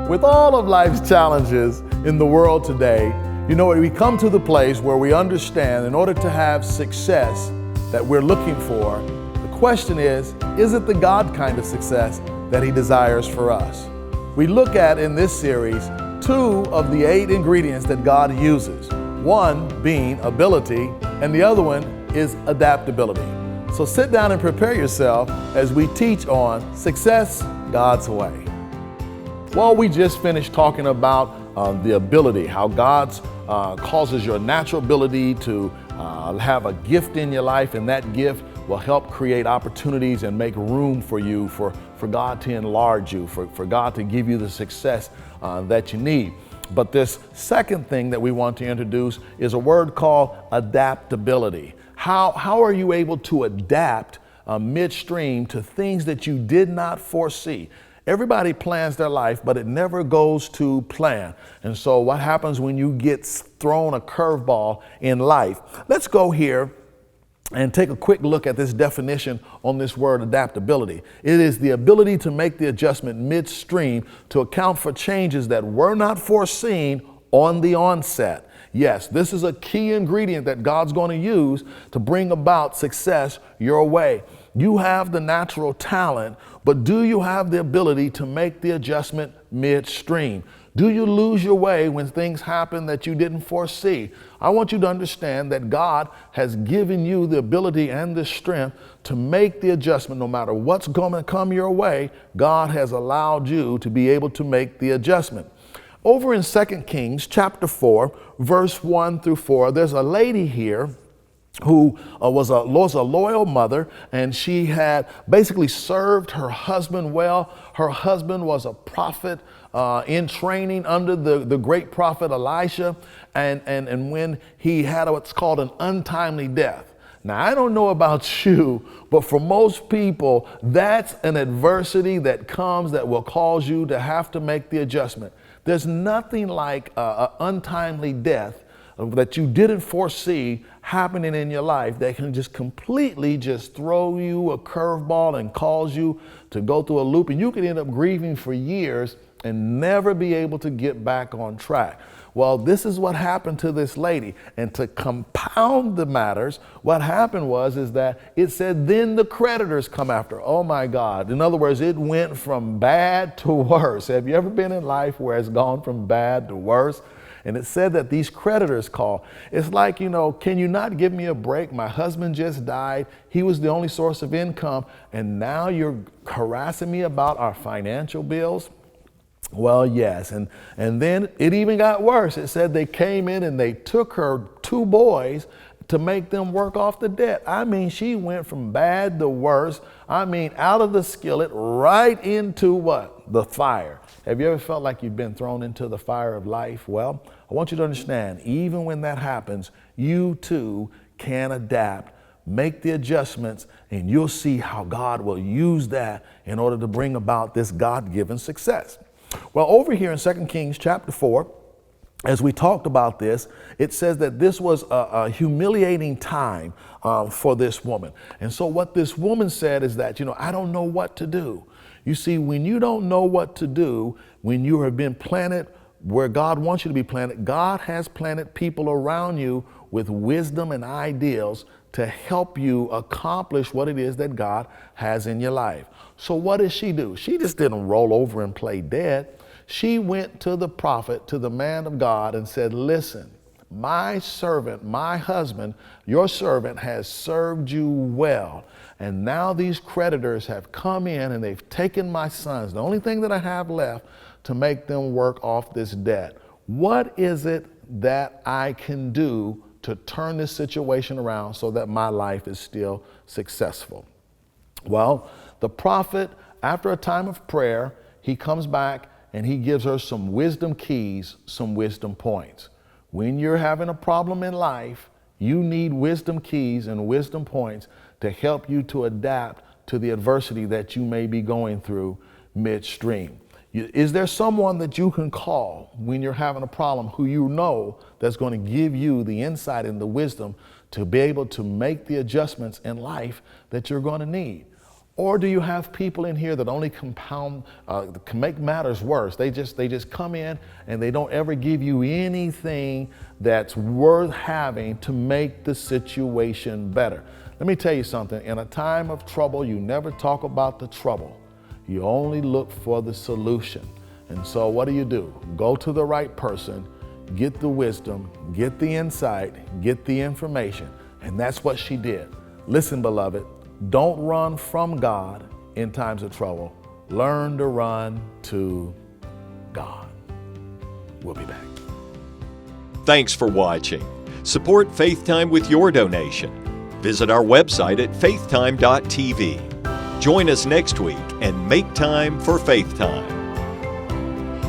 With all of life's challenges in the world today, we come to the place where we understand in order to have success that we're looking for, the question is it the God kind of success that He desires for us? We look at in this series 2 of the 8 ingredients that God uses. One being ability, and the other one is adaptability. So sit down and prepare yourself as we teach on success God's way. Well, we just finished talking about the ability, how God causes your natural ability to have a gift in your life, and that gift will help create opportunities and make room for you, for God to enlarge you, for God to give you the success that you need. But this second thing that we want to introduce is a word called adaptability. How are you able to adapt midstream to things that you did not foresee? Everybody plans their life, but it never goes to plan. And so what happens when you get thrown a curveball in life? Let's go here and take a quick look at this definition on this word adaptability. It is the ability to make the adjustment midstream to account for changes that were not foreseen on the onset. Yes, this is a key ingredient that God's going to use to bring about success your way. You have the natural talent, but do you have the ability to make the adjustment midstream? Do you lose your way when things happen that you didn't foresee? I want you to understand that God has given you the ability and the strength to make the adjustment. No matter what's going to come your way, God has allowed you to be able to make the adjustment. Over in 2 Kings chapter 4, verse 1 through 4, there's a lady here who was a loyal mother, and she had basically served her husband well. Her husband was a prophet in training under the great prophet Elisha, and when he had what's called an untimely death. Now, I don't know about you, but for most people, that's an adversity that comes that will cause you to have to make the adjustment. There's nothing like an untimely death that you didn't foresee happening in your life that can just completely just throw you a curveball and cause you to go through a loop, and you can end up grieving for years and never be able to get back on track. Well, this is what happened to this lady. And to compound the matters, what happened is that it said, then the creditors come after. Oh my God. In other words, it went from bad to worse. Have you ever been in life where it's gone from bad to worse? And it said that these creditors call. It's like, can you not give me a break? My husband just died. He was the only source of income. And now you're harassing me about our financial bills? Well, yes. And then it even got worse. It said they came in and they took her 2 boys to make them work off the debt. I mean, she went from bad to worse. I mean, out of the skillet right into what? The fire. Have you ever felt like you've been thrown into the fire of life? Well, I want you to understand, even when that happens, you too can adapt, make the adjustments, and you'll see how God will use that in order to bring about this God-given success. Well, over here in 2 Kings chapter 4, as we talked about this, it says that this was a humiliating time for this woman. And so what this woman said is that, I don't know what to do. You see, when you don't know what to do, when you have been planted where God wants you to be planted, God has planted people around you with wisdom and ideals to help you accomplish what it is that God has in your life. So what did she do? She just didn't roll over and play dead. She went to the prophet, to the man of God, and said, listen, my servant, my husband, your servant has served you well. And now these creditors have come in and they've taken my sons, the only thing that I have left, to make them work off this debt. What is it that I can do to turn this situation around so that my life is still successful? Well, the prophet, after a time of prayer, he comes back and he gives her some wisdom keys, some wisdom points. When you're having a problem in life, you need wisdom keys and wisdom points to help you to adapt to the adversity that you may be going through midstream. Is there someone that you can call when you're having a problem who you know that's going to give you the insight and the wisdom to be able to make the adjustments in life that you're going to need? Or do you have people in here that only can make matters worse? They just come in and they don't ever give you anything that's worth having to make the situation better. Let me tell you something. In a time of trouble, you never talk about the trouble. You only look for the solution. And so what do? Go to the right person, get the wisdom, get the insight, get the information. And that's what she did. Listen, beloved, don't run from God in times of trouble. Learn to run to God. We'll be back. Thanks for watching. Support FaithTime with your donation. Visit our website at faithtime.tv. Join us next week and make time for FaithTime.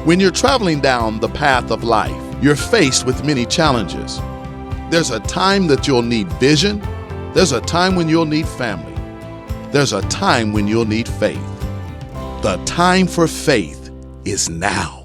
When you're traveling down the path of life, you're faced with many challenges. There's a time that you'll need vision. There's a time when you'll need family. There's a time when you'll need faith. The time for faith is now.